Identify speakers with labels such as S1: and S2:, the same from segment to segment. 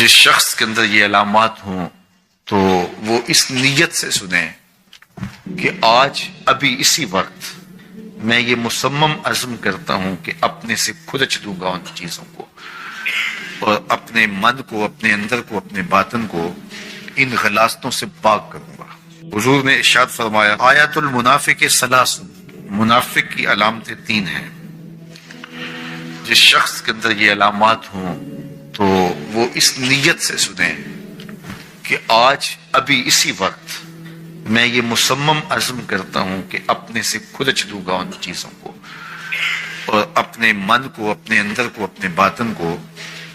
S1: جس شخص کے اندر یہ علامات ہوں تو وہ اس نیت سے سنیں کہ آج ابھی اسی وقت میں یہ مصمم عزم کرتا ہوں کہ اپنے سے کھرچ دوں گا ان چیزوں کو، اور اپنے من کو، اپنے اندر کو، اپنے باطن کو ان غلاظتوں سے پاک کروں گا۔ حضور نے ارشاد فرمایا، آیات المنافق ثلاث، منافق کی علامتیں 3 ہیں۔ جس شخص کے اندر یہ علامات ہوں تو وہ اس نیت سے سنیں کہ آج ابھی اسی وقت میں یہ مصمم عزم کرتا ہوں کہ اپنے سے کھرچ دوں گا ان چیزوں کو، اور اپنے من کو، اپنے اندر کو، اپنے باطن کو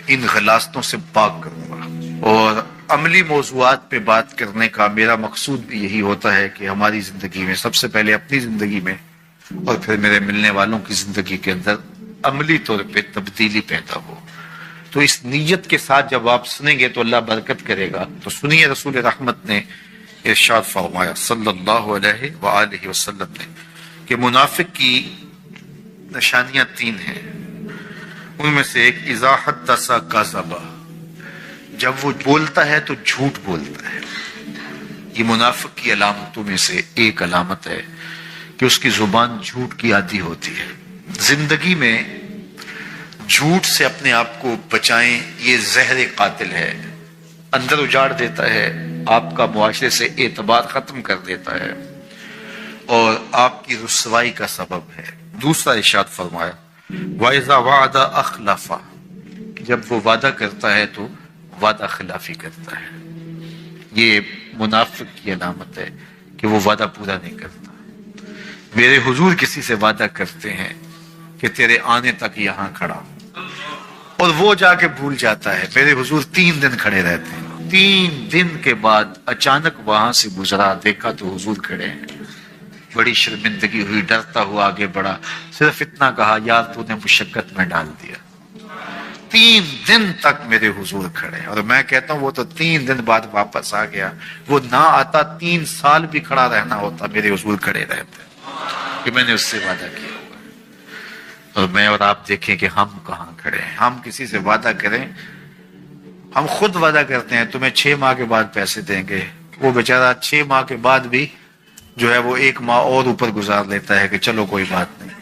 S1: ان غلاظتوں سے پاک کروں گا۔ اور عملی موضوعات پہ بات کرنے کا میرا مقصود بھی یہی ہوتا ہے کہ ہماری زندگی میں، سب سے پہلے اپنی زندگی میں اور پھر میرے ملنے والوں کی زندگی کے اندر عملی طور پہ تبدیلی پیدا ہو۔ تو اس نیت کے ساتھ جب آپ سنیں گے تو اللہ برکت کرے گا۔ تو سنیے رسول رحمت نے ارشاد فرمایا صلی اللہ علیہ وآلہ وسلم نے کہ منافق کی نشانیاں 3 ہیں۔ ان میں سے ایک اذا حدث کذب، جب وہ بولتا ہے تو جھوٹ بولتا ہے۔ یہ منافق کی علامتوں میں سے ایک علامت ہے کہ اس کی زبان جھوٹ کی عادی ہوتی ہے۔ زندگی میں جھوٹ سے اپنے آپ کو بچائیں، یہ زہر قاتل ہے، اندر اجاڑ دیتا ہے، آپ کا معاشرے سے اعتبار ختم کر دیتا ہے اور آپ کی رسوائی کا سبب ہے۔ دوسرا ارشاد فرمایا وَإِذَا وَعَدَ أَخْلَفَ، جب وہ وعدہ کرتا ہے تو وعدہ خلافی کرتا ہے۔ یہ منافق کی علامت ہے کہ وہ وعدہ پورا نہیں کرتا۔ میرے حضور کسی سے وعدہ کرتے ہیں کہ تیرے آنے تک یہاں کھڑا، اور وہ جا کے بھول جاتا ہے۔ میرے حضور 3 دن کھڑے رہتے ہیں، 3 دن کے بعد اچانک وہاں سے گزرا، دیکھا تو حضور کھڑے ہیں۔ بڑی شرمندگی ہوئی، ڈرتا ہوا آگے بڑھا، صرف اتنا کہا یار تو نے مشقت میں ڈال دیا۔ 3 دن تک میرے حضور کھڑے، اور میں کہتا ہوں وہ تو 3 دن بعد واپس آ گیا۔ وہ نہ آتا 3 سال بھی کھڑا رہنا ہوتا، میرے حضور کھڑے رہتے کہ میں نے اس سے وعدہ کیا ہوا۔ اور میں اور آپ دیکھیں کہ ہم کہاں کھڑے ہیں۔ ہم کسی سے وعدہ کریں، ہم خود وعدہ کرتے ہیں تمہیں 6 ماہ کے بعد پیسے دیں گے، وہ بیچارہ 6 ماہ کے بعد بھی جو ہے وہ 1 ماہ اور اوپر گزار لیتا ہے کہ چلو کوئی بات نہیں،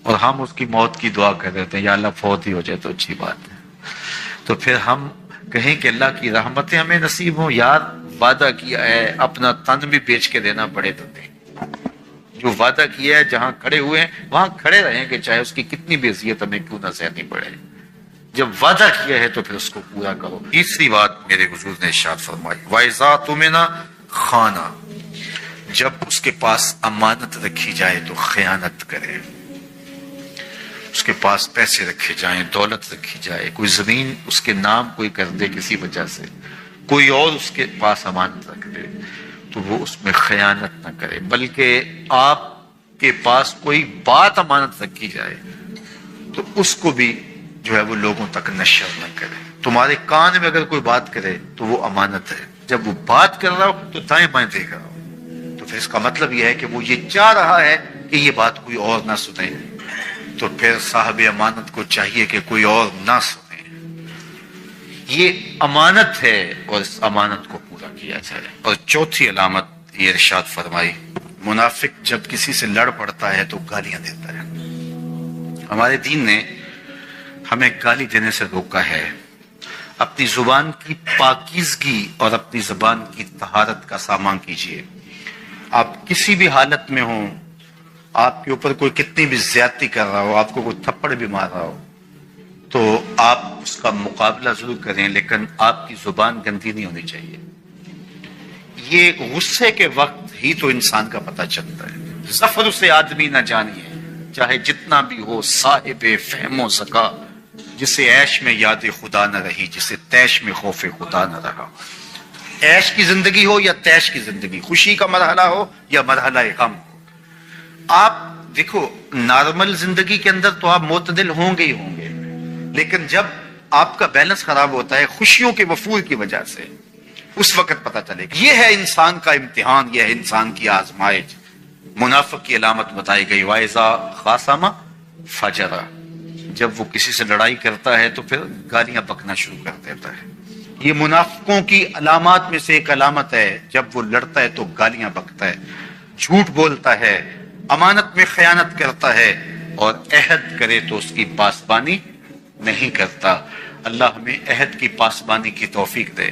S1: اور ہم اس کی موت کی دعا کر دیتے ہیں یا اللہ فوت ہی ہو جائے تو اچھی بات ہے۔ تو پھر ہم کہیں کہ اللہ کی رحمتیں ہمیں نصیب ہوں، یار وعدہ کیا ہے اپنا تن بھی بیچ کے دینا پڑے تو دیں، جو وعدہ کیا ہے جہاں کھڑے ہوئے ہیں وہاں کھڑے رہیں کہ چاہے اس کی کتنی بھی اذیت ہمیں کیوں نہ سہنی پڑے۔ جب وعدہ کیا ہے تو پھر اس کو پورا کرو۔ تیسری بات میرے حضور نے ارشاد فرمائی وَإِذَا تُؤْمِنَ خَانَ، جب اس کے پاس امانت رکھی جائے تو خیانت کرے۔ اس کے پاس پیسے رکھے جائیں، دولت رکھی جائے، کوئی زمین اس کے نام کوئی کر دے کسی وجہ سے، کوئی اور اس کے پاس امانت رکھ دے تو وہ اس میں خیانت نہ کرے، بلکہ آپ کے پاس کوئی بات امانت رکھی جائے تو اس کو بھی جو ہے وہ لوگوں تک نشر نہ کرے۔ تمہارے کان میں اگر کوئی بات کرے تو وہ امانت ہے، جب وہ بات کر رہا ہو تو دائیں بائیں دیکھ رہا ہو، تو پھر اس کا مطلب یہ ہے کہ وہ یہ چاہ رہا ہے کہ یہ بات کوئی اور نہ سنے، تو پھر صاحب امانت کو چاہیے کہ کوئی اور نہ سنے۔ یہ امانت ہے اور اس امانت کو پورا کیا جائے۔ اور چوتھی علامت یہ ارشاد فرمائی منافق جب کسی سے لڑ پڑتا ہے تو گالیاں دیتا ہے۔ ہمارے دین نے ہمیں گالی دینے سے روکا ہے۔ اپنی زبان کی پاکیزگی اور اپنی زبان کی طہارت کا سامان کیجیے۔ آپ کسی بھی حالت میں ہوں، آپ کے اوپر کوئی کتنی بھی زیادتی کر رہا ہو، آپ کو کوئی تھپڑ بھی مار رہا ہو تو آپ اس کا مقابلہ ضرور کریں، لیکن آپ کی زبان گندی نہیں ہونی چاہیے۔ یہ غصے کے وقت ہی تو انسان کا پتہ چلتا ہے۔ ظفر سے آدمی نہ جانیے چاہے جتنا بھی ہو، صاحب فہم و ذکا، جسے عیش میں یاد خدا نہ رہی، جسے تیش میں خوف خدا نہ رہا۔ عیش کی زندگی ہو یا تیش کی زندگی، خوشی کا مرحلہ ہو یا مرحلہ غم ہو، آپ دیکھو نارمل زندگی کے اندر تو آپ معتدل ہوں گے ہی ہوں گے، لیکن جب آپ کا بیلنس خراب ہوتا ہے خوشیوں کے وفور کی وجہ سے، اس وقت پتہ چلے گا۔ یہ ہے انسان کا امتحان، یہ ہے انسان کی آزمائش۔ منافق کی علامت بتائی گئی وَإِذَا خَاصَمَ فَجَرَ، جب وہ کسی سے لڑائی کرتا ہے تو پھر گالیاں بکنا شروع کر دیتا ہے۔
S2: یہ منافقوں کی علامات میں سے ایک علامت ہے، جب وہ لڑتا ہے تو گالیاں بکتا ہے، جھوٹ بولتا ہے، امانت میں خیانت کرتا ہے، اور عہد کرے تو اس کی پاسبانی نہیں کرتا۔ اللہ ہمیں عہد کی پاسبانی کی توفیق دے۔